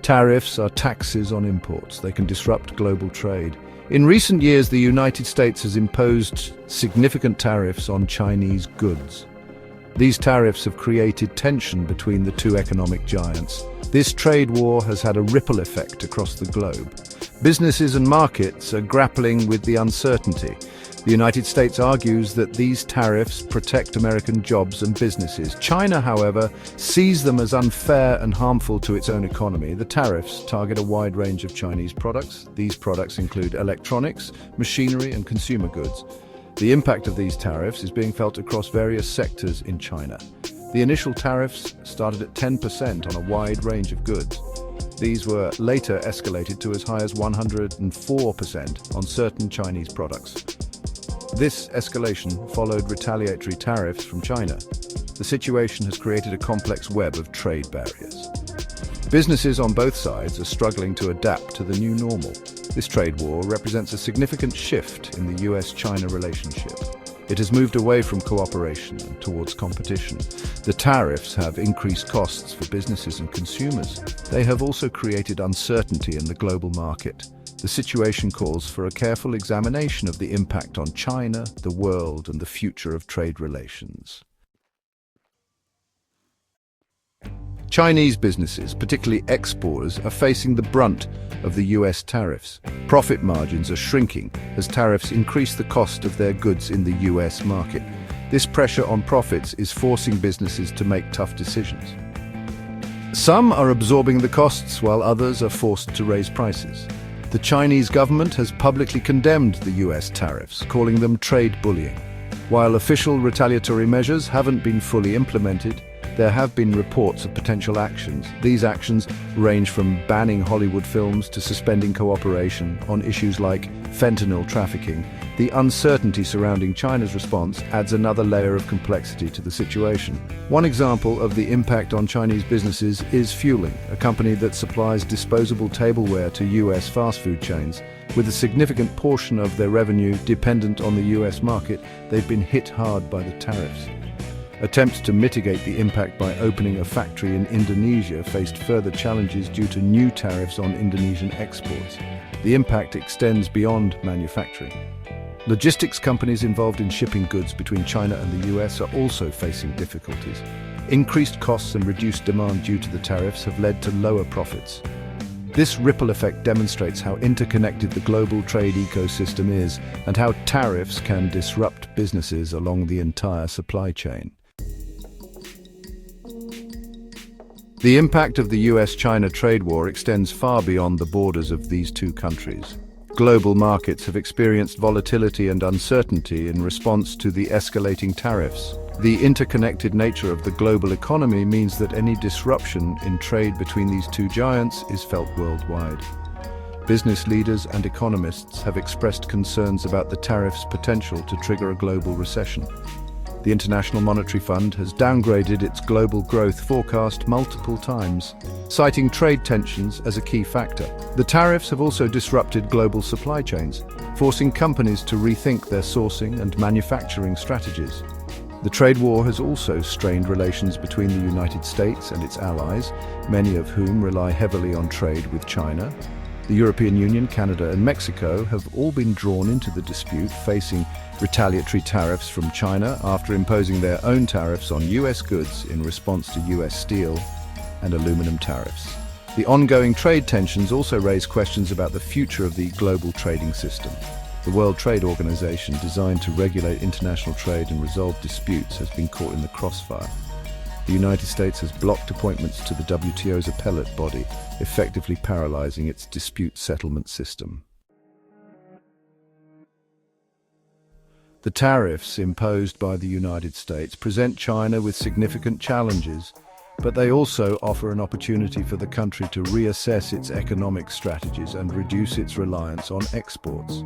Tariffs are taxes on imports. They can disrupt global trade. In recent years, the United States has imposed significant tariffs on Chinese goods. These tariffs have created tension between the two economic giants. This trade war has had a ripple effect across the globe. Businesses and markets are grappling with the uncertainty. The United States argues that these tariffs protect American jobs and businesses. China, however, sees them as unfair and harmful to its own economy. The tariffs target a wide range of Chinese products. These products include electronics, machinery, and consumer goods. The impact of these tariffs is being felt across various sectors in China. The initial tariffs started at 10% on a wide range of goods. These were later escalated to as high as 104% on certain Chinese products. This escalation followed retaliatory tariffs from China. The situation has created a complex web of trade barriers. Businesses on both sides are struggling to adapt to the new normal. This trade war represents a significant shift in the US-China relationship. It has moved away from cooperation and towards competition. The tariffs have increased costs for businesses and consumers. They have also created uncertainty in the global market. The situation calls for a careful examination of the impact on China, the world, and the future of trade relations. Chinese businesses, particularly exporters, are facing the brunt of the US tariffs. Profit margins are shrinking as tariffs increase the cost of their goods in the US market. This pressure on profits is forcing businesses to make tough decisions. Some are absorbing the costs while others are forced to raise prices. The Chinese government has publicly condemned the US tariffs, calling them trade bullying. While official retaliatory measures haven't been fully implemented, there have been reports of potential actions. These actions range from banning Hollywood films to suspending cooperation on issues like fentanyl trafficking. The uncertainty surrounding China's response adds another layer of complexity to the situation. One example of the impact on Chinese businesses is Fueling, a company that supplies disposable tableware to US fast food chains. With a significant portion of their revenue dependent on the US market, they've been hit hard by the tariffs. Attempts to mitigate the impact by opening a factory in Indonesia faced further challenges due to new tariffs on Indonesian exports. The impact extends beyond manufacturing. Logistics companies involved in shipping goods between China and the US are also facing difficulties. Increased costs and reduced demand due to the tariffs have led to lower profits. This ripple effect demonstrates how interconnected the global trade ecosystem is and how tariffs can disrupt businesses along the entire supply chain. The impact of the US-China trade war extends far beyond the borders of these two countries. Global markets have experienced volatility and uncertainty in response to the escalating tariffs. The interconnected nature of the global economy means that any disruption in trade between these two giants is felt worldwide. Business leaders and economists have expressed concerns about the tariffs' potential to trigger a global recession. The International Monetary Fund has downgraded its global growth forecast multiple times, citing trade tensions as a key factor. The tariffs have also disrupted global supply chains, forcing companies to rethink their sourcing and manufacturing strategies. The trade war has also strained relations between the United States and its allies, many of whom rely heavily on trade with China. The European Union, Canada, and Mexico have all been drawn into the dispute, facing retaliatory tariffs from China after imposing their own tariffs on US goods in response to US steel and aluminum tariffs. The ongoing trade tensions also raise questions about the future of the global trading system. The World Trade Organization, designed to regulate international trade and resolve disputes, has been caught in the crossfire. The United States has blocked appointments to the WTO's appellate body, effectively paralyzing its dispute settlement system. The tariffs imposed by the United States present China with significant challenges, but they also offer an opportunity for the country to reassess its economic strategies and reduce its reliance on exports.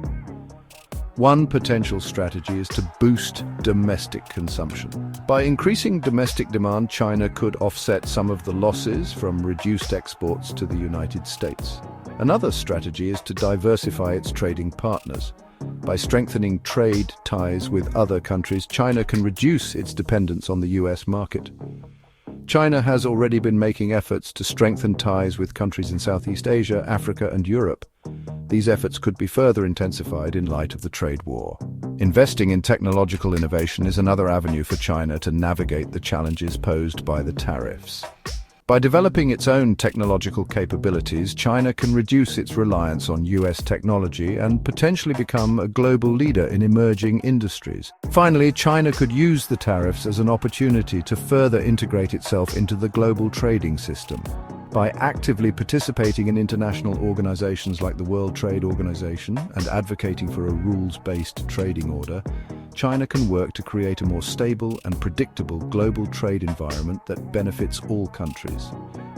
One potential strategy is to boost domestic consumption. By increasing domestic demand, China could offset some of the losses from reduced exports to the United States. Another strategy is to diversify its trading partners. By strengthening trade ties with other countries, China can reduce its dependence on the US market. China has already been making efforts to strengthen ties with countries in Southeast Asia, Africa, and Europe. These efforts could be further intensified in light of the trade war. Investing in technological innovation is another avenue for China to navigate the challenges posed by the tariffs. By developing its own technological capabilities, China can reduce its reliance on US technology and potentially become a global leader in emerging industries. Finally, China could use the tariffs as an opportunity to further integrate itself into the global trading system. By actively participating in international organizations like the World Trade Organization and advocating for a rules-based trading order, China can work to create a more stable and predictable global trade environment that benefits all countries.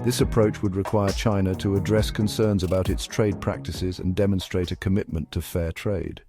This approach would require China to address concerns about its trade practices and demonstrate a commitment to fair trade.